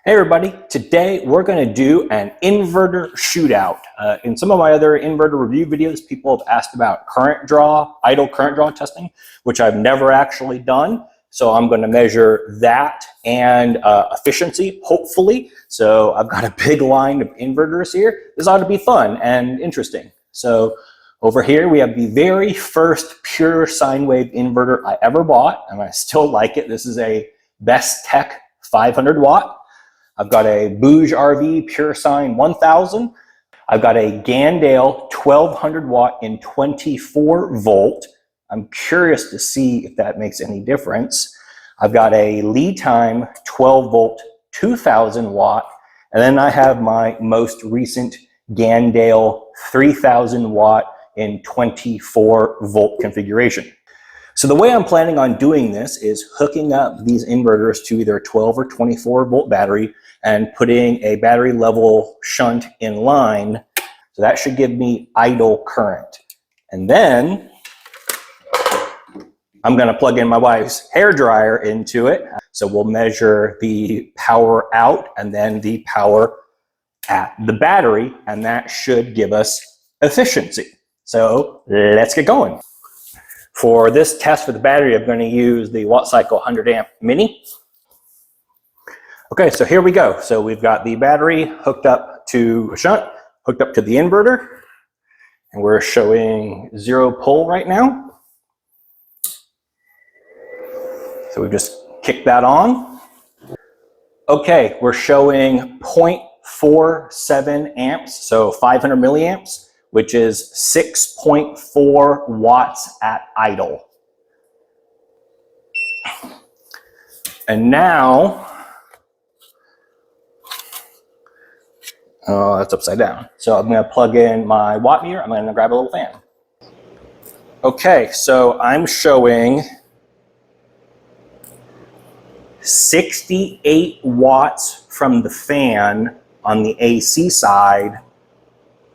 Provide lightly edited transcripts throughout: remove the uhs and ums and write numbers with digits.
Hey everybody, today we're going to do an inverter shootout. In some of my other inverter review videos, people have asked about idle current draw testing, which I've never actually done. So I'm going to measure that and efficiency, hopefully. So I've got a big line of inverters here. This ought to be fun and interesting. So over here we have the very first pure sine wave inverter I ever bought, and I still like it. This is a Bestek 500 watt. I've got a BougeRv Pure Sine 1000. I've got a Giandel 1200 watt in 24 volt. I'm curious to see if that makes any difference. I've got a Litime 12 volt 2000 watt. And then I have my most recent Giandel 3000 watt in 24 volt configuration. So the way I'm planning on doing this is hooking up these inverters to either a 12 or 24 volt battery and putting a battery level shunt in line. So that should give me idle current. And then I'm going to plug in my wife's hair dryer into it. So we'll measure the power out and then the power at the battery, and that should give us efficiency. So let's get going. For this test for the battery, I'm going to use the Watt Cycle 100 amp mini. Okay, so here we go. So we've got the battery hooked up to a shunt, hooked up to the inverter, and we're showing 0 pull right now. So we've just kicked that on. Okay, we're showing 0.47 amps, so 500 milliamps, which is 6.4 watts at idle. And now, oh, that's upside down. So I'm going to plug in my watt meter. I'm going to grab a little fan. Okay, so I'm showing 68 watts from the fan on the AC side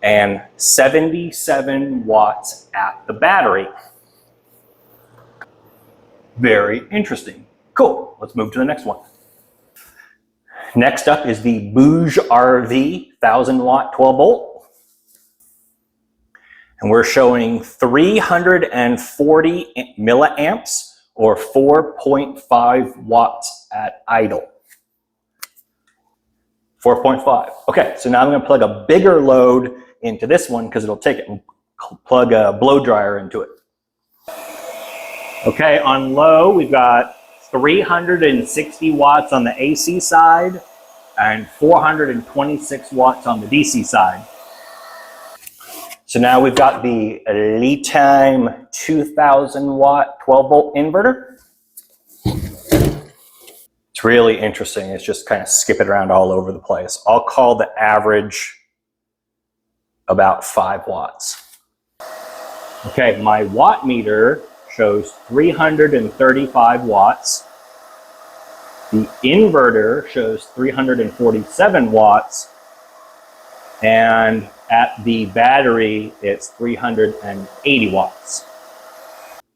and 77 watts at the battery. Very interesting. Cool. Let's move to the next one. Next up is the BougeRv 1000 watt 12 volt. And we're showing 340 milliamps or 4.5 watts at idle. 4.5. Okay, so now I'm going to plug a bigger load into this one because it'll take it and plug a blow dryer into it. Okay, on low we've got 360 watts on the AC side and 426 watts on the DC side. So now we've got the Litime 2000 watt 12 volt inverter. It's really interesting. It's just kind of skipping around all over the place. I'll call the average about 5 watts. Okay, my watt meter shows 335 watts. The inverter shows 347 watts. And at the battery, it's 380 watts.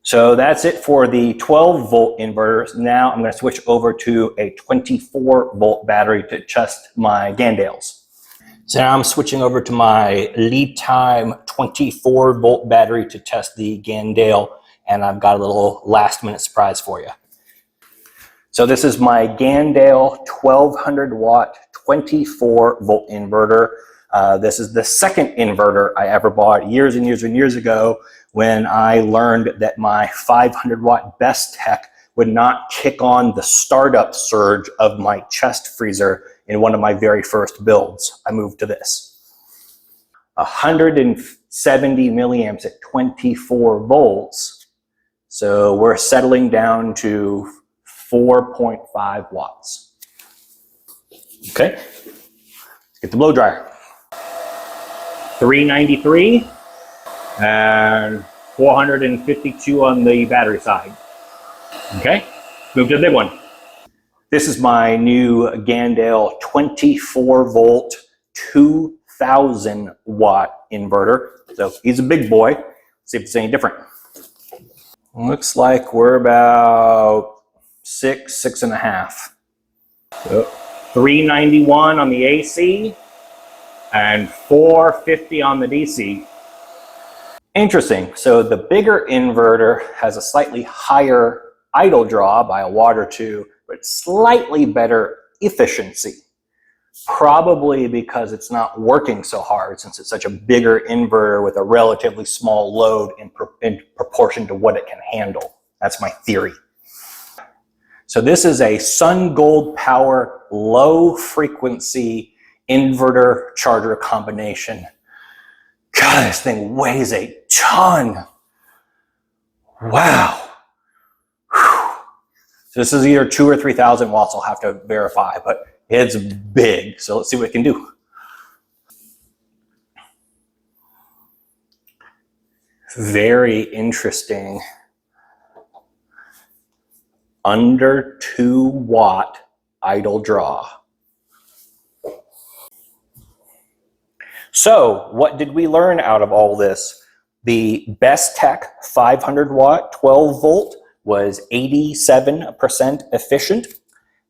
So that's it for the 12 volt inverters. Now I'm going to switch over to a 24 volt battery to test my Giandels. So now I'm switching over to my Litime 24 volt battery to test the Giandel, and I've got a little last minute surprise for you. So this is my Giandel 1200 watt 24 volt inverter. This is the second inverter I ever bought years and years and years ago when I learned that my 500 watt Bestek would not kick on the startup surge of my chest freezer in one of my very first builds. I moved to this. 170 milliamps at 24 volts. So we're settling down to 4.5 watts. Okay, let's get the blow dryer. 393 and 452 on the battery side. Okay, move to the big one. This is my new Giandel 24 volt 2000 watt inverter. So he's a big boy. Let's see if it's any different. Looks like we're about 6.5. So 391 on the AC, and 450 on the DC. Interesting. So the bigger inverter has a slightly higher idle draw by a watt or two, but slightly better efficiency. Probably because it's not working so hard, since it's such a bigger inverter with a relatively small load in proportion to what it can handle. That's my theory. So this is a Sun Gold Power low frequency inverter charger combination. God, this thing weighs a ton. Wow. Whew. So this is either 2,000 or 3,000 watts. I'll have to verify, but it's big. So let's see what it can do. Very interesting. Under 2 watt idle draw. So what did we learn out of all this? The Bestek 500 watt 12 volt was 87% efficient.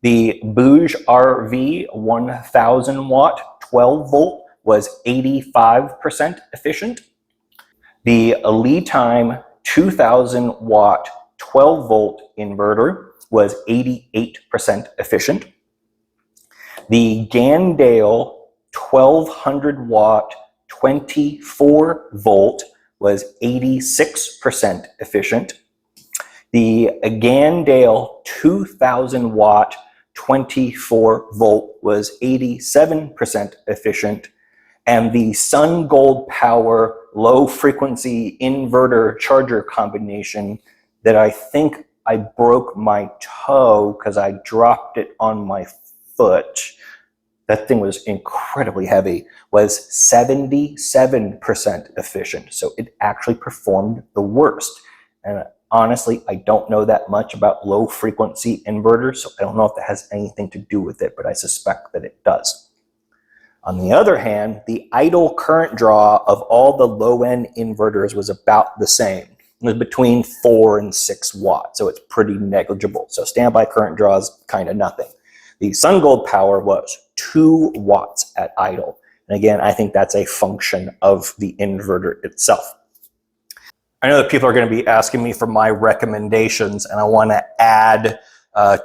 The BougeRv 1000 watt 12 volt was 85% efficient. The Litime 2000 watt 12 volt inverter was 88% efficient. The Giandel 1200 watt 24 volt was 86% efficient. The Giandel 2000 watt 24 volt was 87% efficient. And the Sun Gold Power low frequency inverter charger combination that I think I broke my toe because I dropped it on my foot. That thing was incredibly heavy, was 77% efficient. So it actually performed the worst. And honestly, I don't know that much about low frequency inverters, so I don't know if that has anything to do with it, but I suspect that it does. On the other hand, the idle current draw of all the low-end inverters was about the same. It was between 4 and 6 watts, so it's pretty negligible. So standby current draw is kind of nothing. The Sun Gold Power was 2 watts at idle. And again, I think that's a function of the inverter itself. I know that people are going to be asking me for my recommendations, and I want to add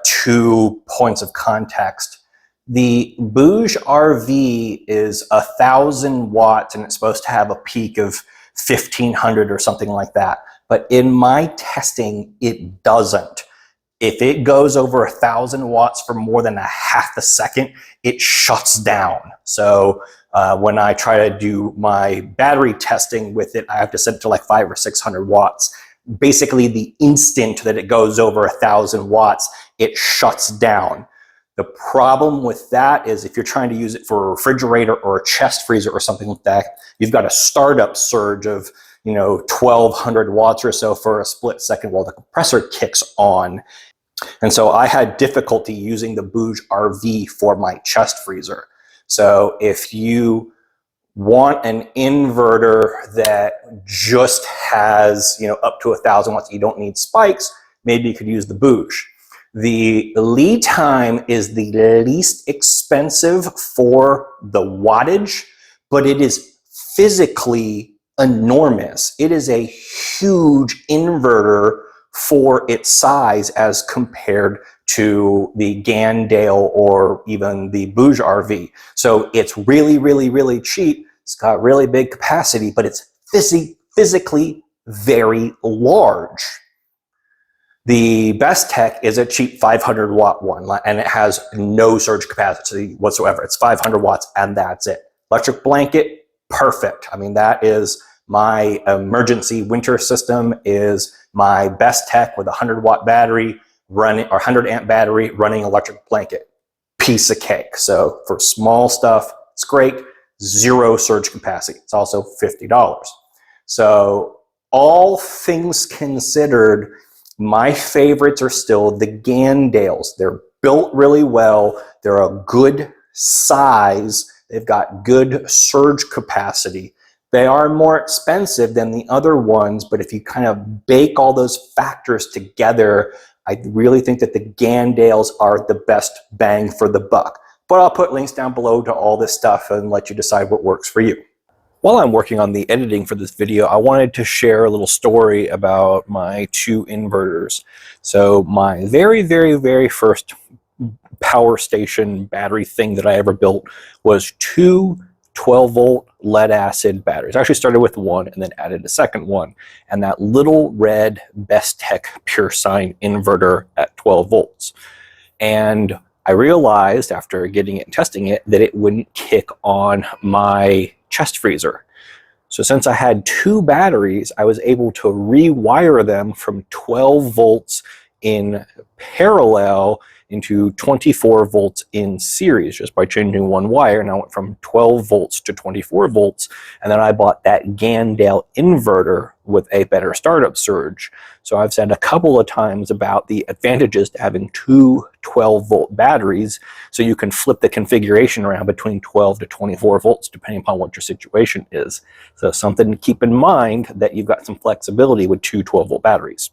2 points of context. The BougeRv is 1,000 watts, and it's supposed to have a peak of 1,500 or something like that. But in my testing, it doesn't. If it goes over 1,000 watts for more than a half a second, it shuts down. So when I try to do my battery testing with it, I have to set it to like 500 or 600 watts. Basically, the instant that it goes over 1,000 watts, it shuts down. The problem with that is if you're trying to use it for a refrigerator or a chest freezer or something like that, you've got a startup surge of 1,200 watts or so for a split second while the compressor kicks on. And so I had difficulty using the BougeRv for my chest freezer. So if you want an inverter that just has up to 1,000 watts, you don't need spikes, maybe you could use the Bouge. The Litime is the least expensive for the wattage, but it is physically enormous. It is a huge inverter for its size as compared to the Giandel or even the BougeRv. So it's really, really, really cheap. It's got really big capacity, but it's physically very large. The Bestek is a cheap 500 watt one, and it has no surge capacity whatsoever. It's 500 watts and that's it. Electric blanket, perfect. I mean, that is my emergency winter system, is my Bestek with a 100 watt battery running, or 100 amp battery running electric blanket. Piece of cake. So for small stuff, it's great. Zero surge capacity. It's also $50. So all things considered, my favorites are still the Giandels. They're built really well. They're a good size. They've got good surge capacity. They are more expensive than the other ones, but if you kind of bake all those factors together, I really think that the Giandels are the best bang for the buck. but I'll put links down below to all this stuff and let you decide what works for you. While I'm working on the editing for this video, I wanted to share a little story about my 2 inverters. So my very first power station battery thing that I ever built was 2 12-volt lead acid batteries. I actually started with 1 and then added a second one. And that little red Bestek pure sine inverter at 12 volts. And I realized after getting it and testing it that it wouldn't kick on my chest freezer. So since I had 2 batteries, I was able to rewire them from 12 volts in parallel into 24 volts in series just by changing 1 wire. And I went from 12 volts to 24 volts. And then I bought that Giandel inverter with a better startup surge. So I've said a couple of times about the advantages to having 2 12-volt batteries, so you can flip the configuration around between 12 to 24 volts depending upon what your situation is. So something to keep in mind, that you've got some flexibility with 2 12-volt batteries.